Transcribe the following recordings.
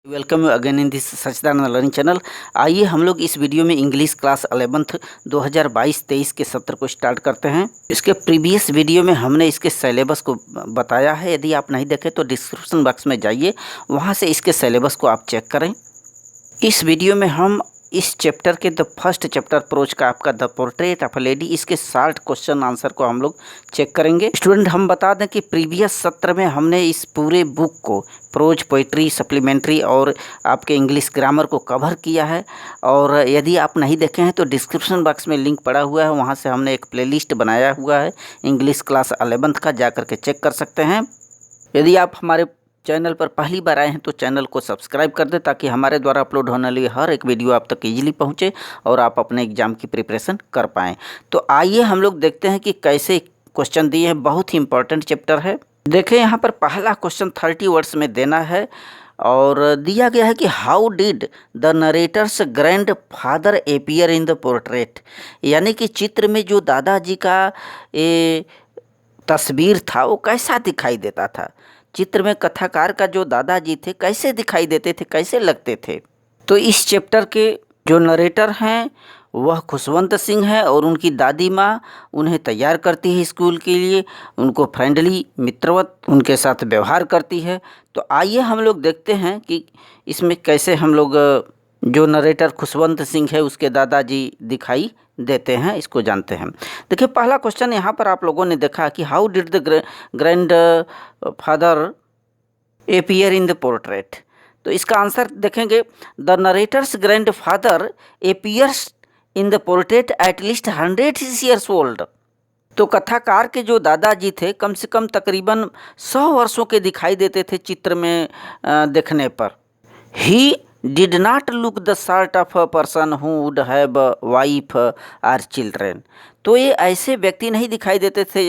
Welcome you again in this Sachchidanand learning channel. आइए हम लोग इस वीडियो में इंग्लिश क्लास 11th 2022-23 के सत्र को स्टार्ट करते हैं। इसके प्रीवियस वीडियो में हमने इसके सिलेबस को बताया है। यदि आप नहीं देखें तो डिस्क्रिप्शन बॉक्स में जाइए, वहां से इसके सिलेबस को आप चेक करें। इस वीडियो में हम इस चैप्टर के द फर्स्ट चैप्टर प्रोज का आपका the portrait of a lady, इसके 60 क्वेश्चन आंसर को हम लोग चेक करेंगे। स्टूडेंट, हम बता दें कि प्रीवियस सत्र में हमने इस पूरे बुक को प्रोज, पोइट्री, सप्लीमेंट्री और आपके इंग्लिश ग्रामर को कवर किया है। और यदि आप नहीं देखे हैं तो डिस्क्रिप्शन बॉक्स में लिंक पड़ा हुआ है, वहाँ से हमने एक प्लेलिस्ट बनाया हुआ है इंग्लिश क्लास 11th का, जा कर के चेक कर सकते हैं। यदि आप हमारे चैनल पर पहली बार आए हैं तो चैनल को सब्सक्राइब कर दें, ताकि हमारे द्वारा अपलोड होने वाली हर एक वीडियो आप तक इजीली पहुंचे और आप अपने एग्ज़ाम की प्रिपरेशन कर पाएँ। तो आइए हम लोग देखते हैं कि कैसे क्वेश्चन दिए हैं। बहुत ही इंपॉर्टेंट चैप्टर है। देखें, यहाँ पर पहला क्वेश्चन 30 वर्ड्स में देना है और दिया गया है कि how did the narrator's grand father appear in the portrait. यानी कि चित्र में जो दादाजी का तस्वीर था वो कैसा दिखाई देता था। चित्र में कथाकार का जो दादाजी थे कैसे दिखाई देते थे, कैसे लगते थे। तो इस चैप्टर के जो नरेटर हैं वह खुशवंत सिंह है और उनकी दादी माँ उन्हें तैयार करती है स्कूल के लिए, उनको फ्रेंडली मित्रवत उनके साथ व्यवहार करती है। तो आइए हम लोग देखते हैं कि इसमें कैसे हम लोग जो नरेटर खुशवंत सिंह है उसके दादाजी दिखाई देते हैं, इसको जानते हैं। देखिए, पहला क्वेश्चन यहाँ पर आप लोगों ने देखा कि how did the grand father appear in the portrait. तो इसका आंसर देखेंगे, the narrator's grand father appears in the portrait at least 100 years old. तो कथाकार के जो दादाजी थे कम से कम तकरीबन 100 वर्षों के दिखाई देते थे चित्र में देखने पर। He did not look the sort of a person who would have wife or children. तो ये ऐसे व्यक्ति नहीं दिखाई देते थे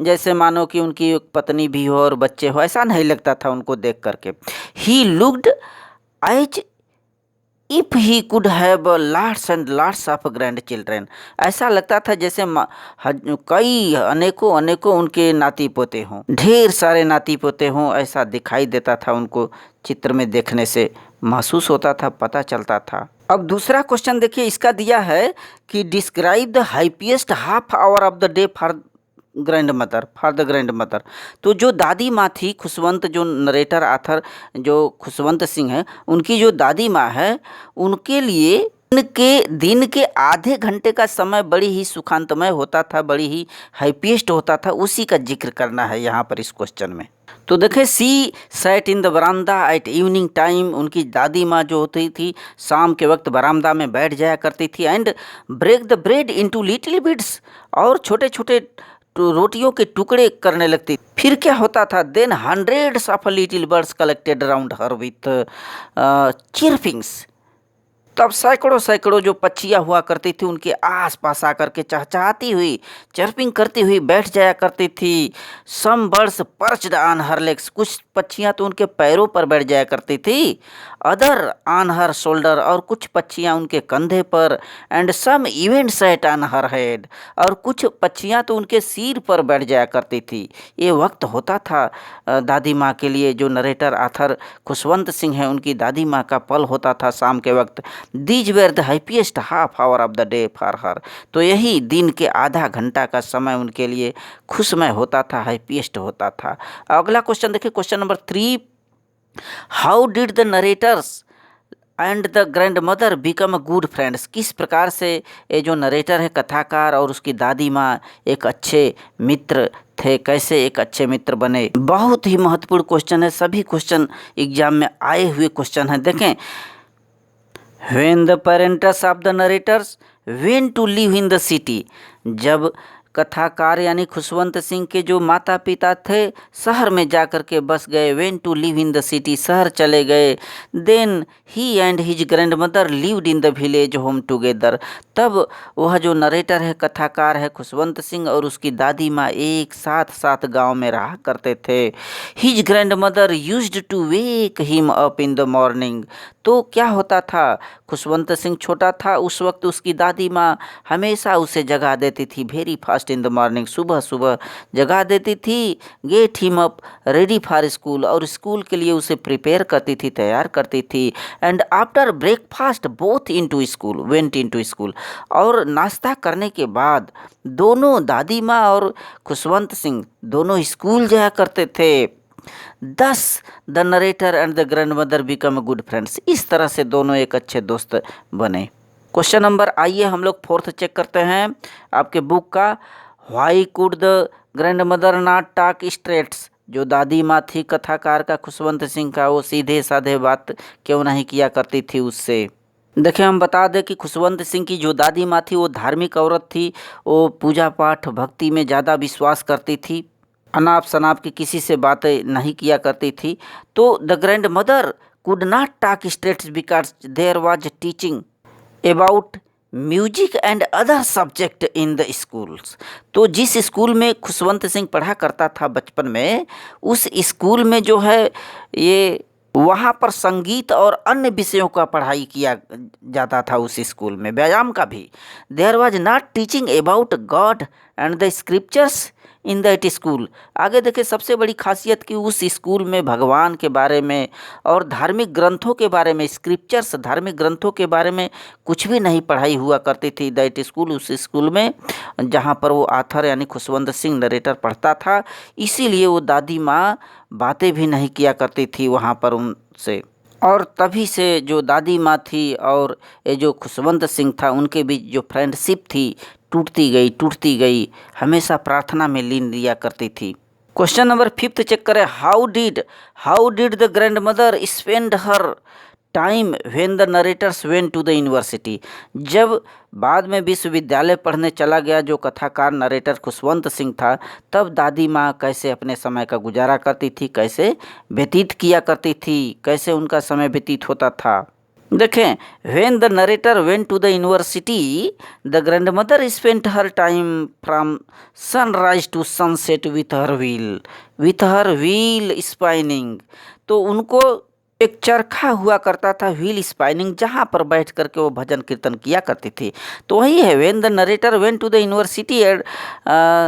जैसे मानो कि उनकी एक पत्नी भी हो और बच्चे हो, ऐसा नहीं लगता था उनको देख करके। He looked as if he could have lots and lots of grandchildren. ऐसा लगता था जैसे कई अनेकों अनेकों उनके नाती पोते हों, ढेर सारे नाती पोते हों, ऐसा दिखाई देता था उनको चित्र में देखने से महसूस होता था, पता चलता था। अब दूसरा क्वेश्चन देखिए, इसका दिया है कि describe the happiest half hour of the day for the grand mother. तो जो दादी माँ थी खुशवंत, जो नरेटर आथर जो खुशवंत सिंह है, उनकी जो दादी माँ है उनके लिए दिन के आधे घंटे का समय बड़ी ही सुखांतमय होता था, बड़ी ही हैप्पीएस्ट होता था, उसी का जिक्र करना है यहाँ पर इस क्वेश्चन में। तो देखें, सी सैट इन द बरामदा एट इवनिंग टाइम। उनकी दादी माँ जो होती थी शाम के वक्त बरामदा में बैठ जाया करती थी। And break the bread into little bits, और छोटे छोटे रोटियों के टुकड़े करने लगती। फिर क्या होता था, then hundreds of little birds collected around her with chirpings. तब सैकड़ों सैकड़ों जो पक्षियाँ हुआ करती थी उनके आस पास आकर के चहचहाती हुई, चर्पिंग करती हुई बैठ जाया करती थी। Some birds perched on her legs. कुछ पक्षियाँ तो उनके पैरों पर बैठ जाया करती थी। अदर ऑन हर शोल्डर, और कुछ पक्षियाँ उनके कंधे पर। And some even sat on her head, और कुछ पक्षियाँ तो उनके सिर पर बैठ जाया करती थी। ये वक्त होता था दादी माँ के लिए। जो नरेटर आथर खुशवंत सिंह है उनकी दादी माँ का पल होता था शाम के वक्त। These were the happiest half hour of the day for her. तो यही दिन के आधा घंटा का समय उनके लिए खुशमय होता था, हैप्पीएस्ट होता था। अगला क्वेश्चन देखिए, question number 3, how did the narrator's and the grand mother become a good friends. किस प्रकार से ये जो नरेटर है कथाकार और उसकी दादी माँ एक अच्छे मित्र थे, कैसे एक अच्छे मित्र बने। बहुत ही महत्वपूर्ण क्वेश्चन है, सभी क्वेश्चन एग्जाम में आए हुए क्वेश्चन है। देखें, when the parents of the narrators went to live in the city। जब कथाकार यानी खुशवंत सिंह के जो माता पिता थे शहर में जाकर के बस गए, went to live in the city, शहर चले गए। Then he and his grandmother lived in the village home together. तब वह जो नरेटर है कथाकार है खुशवंत सिंह और उसकी दादी माँ एक साथ साथ गांव में रहा करते थे। His grandmother used to wake him up in the morning. तो क्या होता था, खुशवंत सिंह छोटा था उस वक्त, उसकी दादी माँ हमेशा उसे जगा देती थी very fast in the morning, सुबह सुबह जगा देती थी, get him up ready for school, और स्कूल के लिए उसे प्रिपेयर करती थी, तैयार करती थी। And after breakfast both into school, went into school, और नाश्ता करने के बाद दोनों दादी माँ और खुशवंत सिंह दोनों स्कूल जाया करते थे। दस the narrator and the grand mother become good friends, इस तरह से दोनों एक अच्छे दोस्त बने। क्वेश्चन नंबर, आइए हम लोग फोर्थ चेक करते हैं आपके बुक का। Why could the grandmother not talk straights, जो दादी माँ थी कथाकार का खुशवंत सिंह का, वो सीधे साधे बात क्यों नहीं किया करती थी उससे। देखिए, हम बता दें कि खुशवंत सिंह की जो दादी माँ थी वो धार्मिक औरत थी, वो पूजा पाठ भक्ति में ज़्यादा विश्वास करती थी, अनाप शनाप की किसी से बातें नहीं किया करती थी। तो the grandmother could not talk straights because there was teaching about music and other subject in the schools. तो जिस स्कूल में खुशवंत सिंह पढ़ा करता था बचपन में, उस स्कूल में जो है ये वहाँ पर संगीत और अन्य विषयों का पढ़ाई किया जाता था उस स्कूल में, व्यायाम का भी। There was not teaching about God and the scriptures in that school. आगे देखिए, सबसे बड़ी खासियत कि उस स्कूल में भगवान के बारे में और धार्मिक ग्रंथों के बारे में, स्क्रिप्चर्स धार्मिक ग्रंथों के बारे में कुछ भी नहीं पढ़ाई हुआ करती थी दैट स्कूल, उस स्कूल में जहाँ पर वो आथर यानी खुशवंत सिंह नरेटर पढ़ता था। इसीलिए वो दादी माँ बातें भी नहीं किया करती थी वहाँ पर उनसे, और तभी से जो दादी माँ थी और ये जो खुशवंत सिंह था उनके बीच जो फ्रेंडशिप थी टूटती गई, हमेशा प्रार्थना में लीन लिया करती थी। क्वेश्चन नंबर फिफ्थ चेक करें। How did the grandmother spend her time when the narrators went to the university. जब बाद में विश्वविद्यालय पढ़ने चला गया जो कथाकार नरेटर खुशवंत सिंह था, तब दादी माँ कैसे अपने समय का गुजारा करती थी, कैसे व्यतीत किया करती थी, कैसे उनका समय व्यतीत होता था। देखें, when the narrator went to the university the grandmother spent her time from sunrise to sunset with her wheel spinning. तो उनको एक चरखा हुआ करता था, व्हील स्पाइनिंग, जहाँ पर बैठ करके वो भजन कीर्तन किया करती थी। तो वही है, when the narrator went to the university and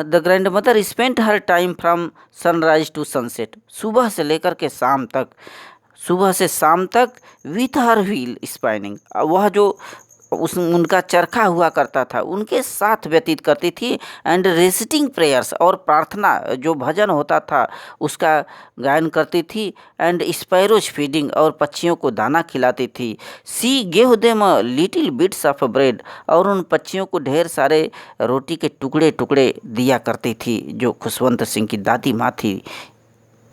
the grandmother spent her time from sunrise to sunset, सुबह से लेकर के शाम तक, सुबह से शाम तक विथ हर व्हील स्पाइनिंग, वह जो उनका चरखा हुआ करता था उनके साथ व्यतीत करती थी। एंड रेसिटिंग प्रेयर्स, और प्रार्थना जो भजन होता था उसका गायन करती थी। एंड स्पैरोज फीडिंग, और पक्षियों को दाना खिलाती थी। सी gave them little bits of bread, और उन पक्षियों को ढेर सारे रोटी के टुकड़े टुकड़े दिया करती थी जो खुशवंत सिंह की दादी माँ थी।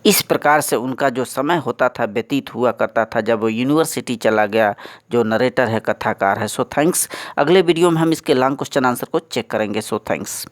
इस प्रकार से उनका जो समय होता था व्यतीत हुआ करता था जब वो यूनिवर्सिटी चला गया, जो नरेटर है कथाकार है। So thanks. अगले वीडियो में हम इसके लॉन्ग क्वेश्चन आंसर को चेक करेंगे। So thanks.